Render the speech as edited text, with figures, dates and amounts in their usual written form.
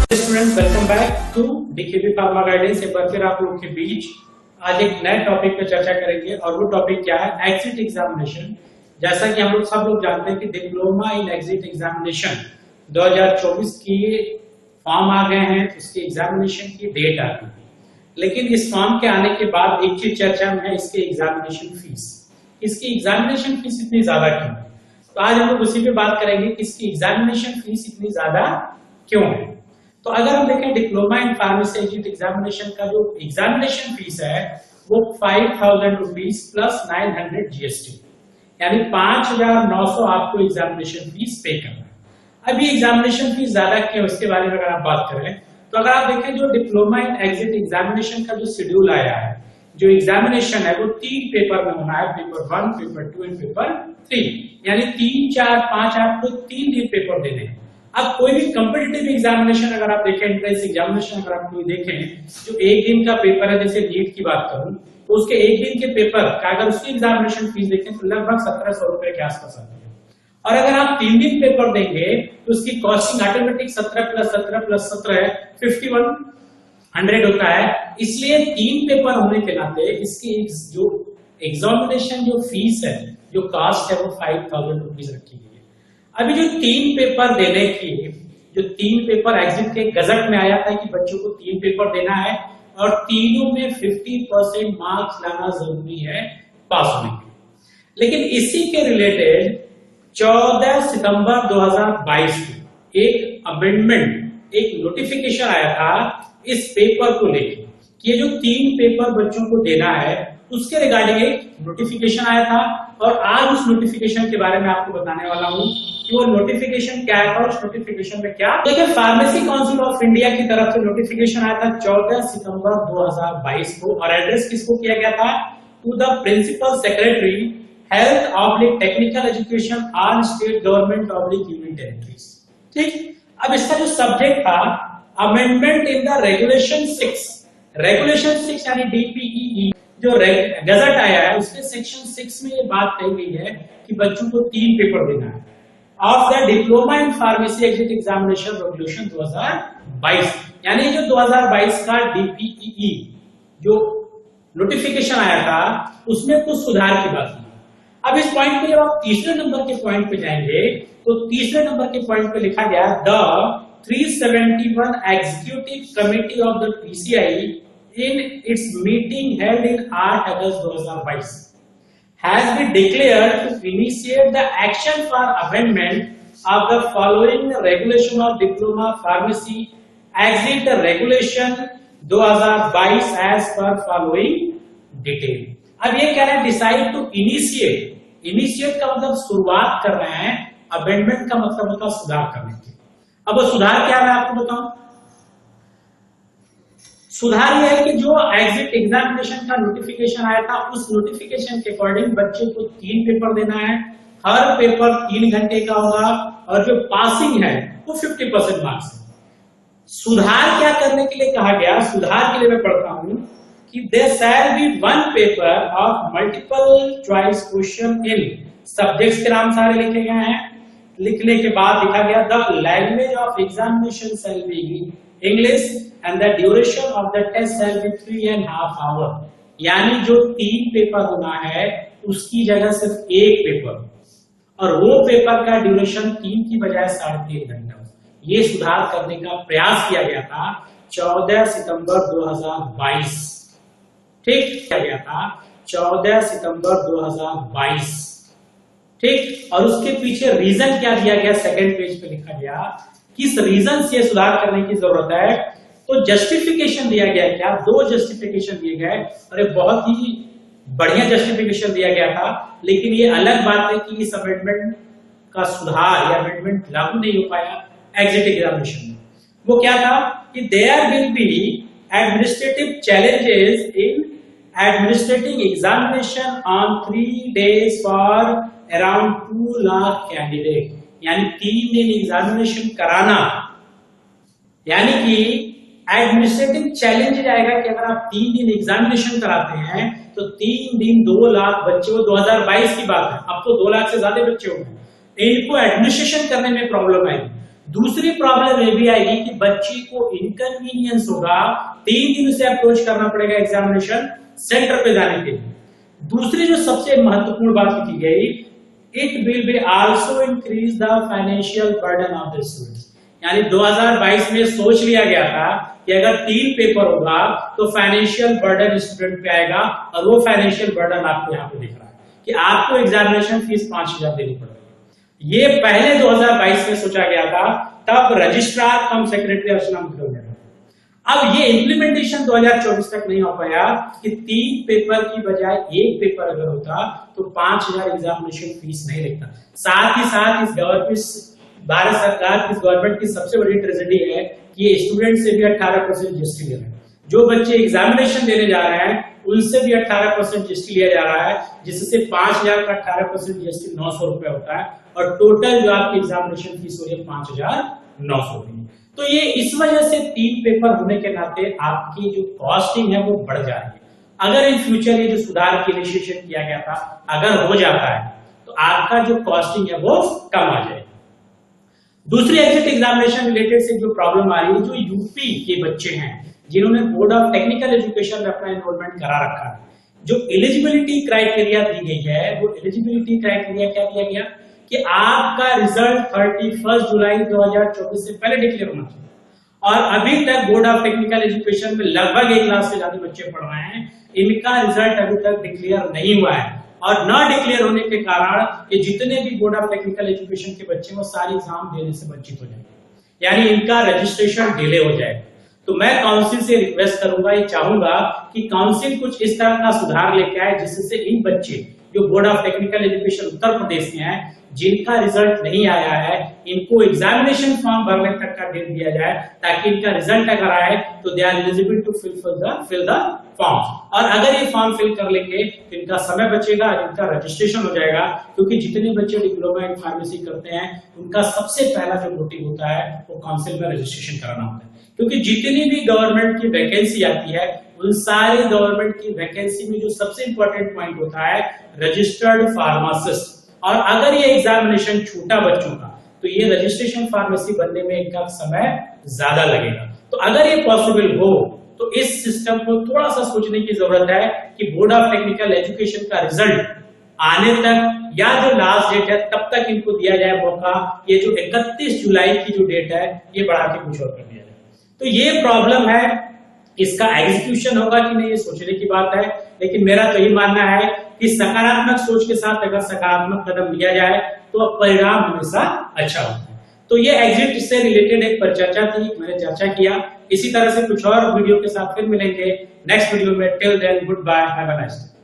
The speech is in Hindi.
Students, welcome back to DKB pharma guidance. एक बार फिर आप लोगों के बीच आज एक नए टॉपिक पे चर्चा करेंगे और वो टॉपिक क्या है? Exit examination. जैसा कि हम लोग सब लोग जानते हैं कि डिप्लोमा इन एग्जिट एग्जामिनेशन 2024 की फॉर्म आ गए हैं, उसके एग्जामिनेशन की डेट आ गई। लेकिन इस फॉर्म के आने के बाद एक चीज चर्चा में है, इसके एग्जामिनेशन फीस। इसकी एग्जामिनेशन फीस इतनी ज्यादा क्यों है? तो आज हम लोग उसी पे बात करेंगे कि इसकी एग्जामिनेशन फीस इतनी ज्यादा क्यों है। तो अगर हम देखें diploma in pharmacy exit examination का जो एग्जामिनेशन फीस है वो 5,000 रुपीज प्लस 900 जीएसटी, यानी 5,900 आपको एग्जामिनेशन फीस पे करना है। अभी एग्जामिनेशन फीस ज्यादा क्यों, इसके बारे में अगर आप बात करें तो अगर आप देखें जो डिप्लोमा इन एग्जिट एग्जामिनेशन का जो शेड्यूल आया है, जो एग्जामिनेशन है वो 3 पेपर में होना है, पेपर 1, पेपर 2 एंड पेपर 3, यानी 3, 4, 5 आपको 3 दिन पेपर देने हैं। अब कोई भी कॉम्पिटिटिव एग्जामिनेशन अगर आप देखें, एंट्रेंस एग्जामिनेशन अगर आप कोई देखें, जो एक दिन का पेपर है, जैसे नीट की बात करूं तो उसके एक दिन के पेपर का अगर उसकी एग्जामिनेशन फीस देखें तो लगभग 1,700 रुपए के आसपास आती है। और अगर आप 3 दिन पेपर देंगे तो उसकी कॉस्टिंग ऑटोमेटिक 17 प्लस 17 प्लस 17 है 5100 होता है। इसलिए 3 पेपर होने के नाते इसकी जो एग्जामिनेशन जो फीस है, जो कास्ट है वो 5,000 रुपीज रखी गई है। अभी जो 3 पेपर देने की, जो 3 पेपर एग्जिट के गजट में आया था कि बच्चों को 3 पेपर देना है और तीनों में 50% मार्क्स लाना जरूरी है पास होने के। लेकिन इसी के रिलेटेड 14 सितंबर 2022 को एक अमेंडमेंट, एक नोटिफिकेशन आया था इस पेपर को लेकर कि ये जो 3 पेपर बच्चों को देना है उसके रिगार्डिंग एक नोटिफिकेशन आया था। और आज उस नोटिफिकेशन के बारे में आपको बताने वाला हूं कि वो नोटिफिकेशन क्या है और उस नोटिफिकेशन में क्या। देखिए, फार्मेसी काउंसिल ऑफ इंडिया की तरफ से नोटिफिकेशन आया था 14 सितंबर 2022 को और एड्रेस किसको किया गया था? To the principal secretary health oblique technical education all state government oblique union territories. ठीक, अब इसका जो सब्जेक्ट था amendment in the regulation 6, regulation 6 यानी डीपीईई जो गजट आया है उसके सेक्शन 6 में ये बात कही गई है कि बच्चों को 3 पेपर देना है of the diploma in pharmacy exit examination regulation 2022, यानी जो 2022 का डीपीईई जो नोटिफिकेशन आया था उसमें कुछ सुधार की बात की। अब इस पॉइंट पे जब आप तीसरे नंबर के पॉइंट पे जाएंगे तो तीसरे नंबर के पॉइंट पे लिखा गया the 371 executive committee of the PCI in its meeting held in 8 August 2022 has been declared to initiate the action for amendment of the following regulation of diploma pharmacy exit regulation 2022 as per following detail। अब ये कह रहे हैं डिसाइड टू इनिशिएट, इनिशिएट का मतलब शुरुआत कर रहे हैं, अमेंडमेंट का मतलब होता है सुधार करने के। अब वो सुधार क्या है मैं आपको बताऊं। सुधार यह है कि जो एग्जिट एग्जामिनेशन का नोटिफिकेशन आया था उस नोटिफिकेशन के अकॉर्डिंग बच्चे को 3 पेपर देना है, हर पेपर 3 घंटे का होगा और जो पासिंग है वो 50% मार्क्स है। सुधार क्या करने के लिए कहा गया? सुधार के लिए मैं पढ़ता हूं कि there shall be 1 paper of multiple choice question in subjects के नाम सारे लिखे गए हैं। लिखने के बाद लिखा गया the language of examination shall be English and the duration of the test shall be 3.5 hour, यानी जो 3 पेपर होना है उसकी जगह सिर्फ 1 पेपर और वो पेपर का ड्यूरेशन 3 की बजाय 3.5 घंटा। ये सुधार करने का प्रयास किया गया था 14 सितंबर 2022। ठीक, किया गया था 14 सितंबर 2022। ठीक, और उसके पीछे रीजन क्या दिया गया? सेकंड पेज पे लिखा गया किस रीजन से सुधार करने की जरूरत है। तो जस्टिफिकेशन दिया गया, क्या 2 जस्टिफिकेशन दिए गए और एक बहुत ही बढ़िया जस्टिफिकेशन दिया गया था। लेकिन ये अलग बात है कि इस अमेंडमेंट का सुधार या अमेंडमेंट लागू नहीं हो पाया एग्जिट एग्जामिनेशन में। वो क्या था कि there will be administrative challenges in administrating examination on 3 days for around 2 lakh candidate, यानी 3 दिन एग्जामिनेशन कराना, यानी कि एडमिनिस्ट्रेटिव चैलेंज आएगा कि अगर आप 3 दिन एग्जामिनेशन कराते हैं तो 3 दिन 2 लाख बच्चे, वो 2022 की बात है, अब तो 2 लाख से ज्यादा बच्चे हो गए, इनको एडमिनिस्ट्रेशन करने में प्रॉब्लम आएगी। दूसरी प्रॉब्लम ये भी आएगी कि बच्चे को इनकन्वीनियंस होगा, 3 दिन उसे अप्रोच करना पड़ेगा एग्जामिनेशन सेंटर पे जाने के लिए। दूसरी जो सबसे महत्वपूर्ण बात की गई, it will be also increase the financial burden of the students. यानी 2022 में सोच लिया गया था कि अगर 3 पेपर होगा तो फाइनेंशियल बर्डन स्टूडेंट पे आएगा, और वो फाइनेंशियल बर्डन आपको यहाँ पे दिख रहा है कि आपको एग्जामिनेशन फीस 5,000 देनी पड़ेगी। ये पहले 2022 में सोचा गया था, तब रजिस्ट्रार कम सेक्रेटरी अर्चना मुखर्जी ने। अब ये इंप्लीमेंटेशन 2024 तक नहीं हो पाया कि 3 पेपर की बजाय 1 पेपर अगर होता तो 5,000 एग्जामिनेशन फीस नहीं लगता। साथ ही साथ इस भारत सरकार की गवर्नमेंट की सबसे बड़ी ट्रेजेडी है कि ये स्टूडेंट से भी 18% जीएसटी ले रहे हैं। जो बच्चे एग्जामिनेशन देने जा रहे हैं उनसे भी 18% जीएसटी लिया जा रहा है, जिससे 5,000 का 18% जीएसटी 900 रुपए होता है, और टोटल जो आपकी एग्जामिनेशन फीस हो रही है 5,900 रुपए। तो ये इस वजह से 3 पेपर होने के नाते आपकी जो कॉस्टिंग है वो बढ़ जाएगी। अगर इन फ्यूचर ये जो सुधार की इनिशिएशन किया गया था अगर हो जाता है तो आपका जो कॉस्टिंग है वो कम आ जाएगी। दूसरी एग्जिट एग्जामिनेशन रिलेटेड से जो प्रॉब्लम आ रही है, जो यूपी के बच्चे हैं जिन्होंने बोर्ड ऑफ टेक्निकल एजुकेशन में अपना एनरोलमेंट करा रखा है, जो एलिजिबिलिटी क्राइटेरिया दी गई है, वो एलिजिबिलिटी क्राइटेरिया क्या दिया गया कि आपका रिजल्ट 31 जुलाई 2024 से पहले डिक्लेयर होना चाहिए। और अभी तक बोर्ड ऑफ टेक्निकल एजुकेशन में लगभग 1 लाख से ज्यादा बच्चे पढ़ रहे हैं, इनका रिजल्ट अभी तक डिक्लेयर नहीं हुआ है। और न डिक्लेयर होने के कारण ये जितने भी बोर्ड ऑफ टेक्निकल एजुकेशन के बच्चे वो सारी एग्जाम देने से वंचित हो जाएंगे, यानी इनका रजिस्ट्रेशन डिले हो जाएगा। तो मैं काउंसिल से रिक्वेस्ट करूंगा, ये चाहूंगा कि काउंसिल कुछ इस तरह का सुधार लेके आए जिससे इन बच्चे जो board of technical education Uttar Pradesh में है, जिनका रिजल्ट नहीं आया है, इनको एग्जामिनेशन फॉर्म भरने तक का डेट दिया जाए, ताकि इनका रिजल्ट अगर आए तो they are eligible to fill the form. और अगर ये फॉर्म फिल कर लेंगे तो इनका समय बचेगा, इनका रजिस्ट्रेशन हो जाएगा। क्योंकि जितने बच्चे डिप्लोमा इन फार्मेसी करते हैं उनका सबसे पहला जो मोटिव होता है वो काउंसिल में रजिस्ट्रेशन कराना होता है। क्योंकि जितनी भी गवर्नमेंट की वैकेंसी आती है उन सारी गवर्नमेंट की वैकेंसी में जो सबसे इंपॉर्टेंट पॉइंट होता है रजिस्टर्ड फार्मासिस्ट। और अगर ये एग्जामिनेशन छूटा बच्चों का तो ये रजिस्ट्रेशन फार्मेसी बनने में इनका समय ज्यादा लगेगा। तो अगर ये पॉसिबल हो तो इस सिस्टम को थोड़ा सा सोचने की जरूरत है कि बोर्ड ऑफ टेक्निकल एजुकेशन का रिजल्ट आने तक या जो लास्ट डेट है तब तक इनको दिया जाए मौका, ये जो 31 जुलाई की जो डेट है ये बढ़ा के कुछ और कर दिया जाए। तो ये प्रॉब्लम है, इसका एग्जीक्यूशन होगा कि नहीं ये सोचने की बात है। लेकिन मेरा तो यही मानना है कि सकारात्मक सोच के साथ अगर सकारात्मक कदम लिया जाए तो परिणाम हमेशा अच्छा होता है। तो ये एग्जिट से रिलेटेड एक परिचर्चा थी, मैंने चर्चा किया। इसी तरह से कुछ और वीडियो के साथ फिर मिलेंगे नेक्स्ट वीडियो में। Till then good bye, have a nice day.